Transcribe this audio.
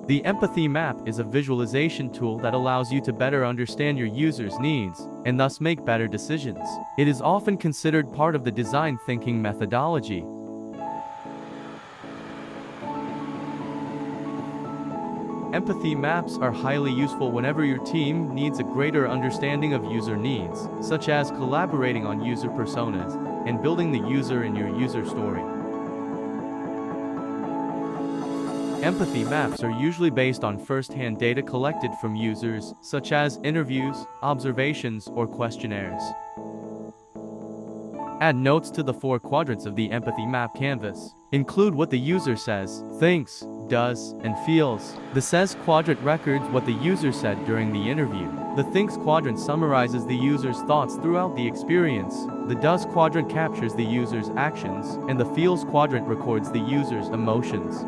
The Empathy Map is a visualization tool that allows you to better understand your users' needs, and thus make better decisions. It is often considered part of the design thinking methodology. Empathy maps are highly useful whenever your team needs a greater understanding of user needs, such as collaborating on user personas and building the user in your user story. Empathy maps are usually based on first-hand data collected from users, such as interviews, observations, or questionnaires. Add notes to the 4 quadrants of the empathy map canvas. Include what the user says, thinks, does, and feels. The says quadrant records what the user said during the interview. The thinks quadrant summarizes the user's thoughts throughout the experience. The does quadrant captures the user's actions, and the feels quadrant records the user's emotions.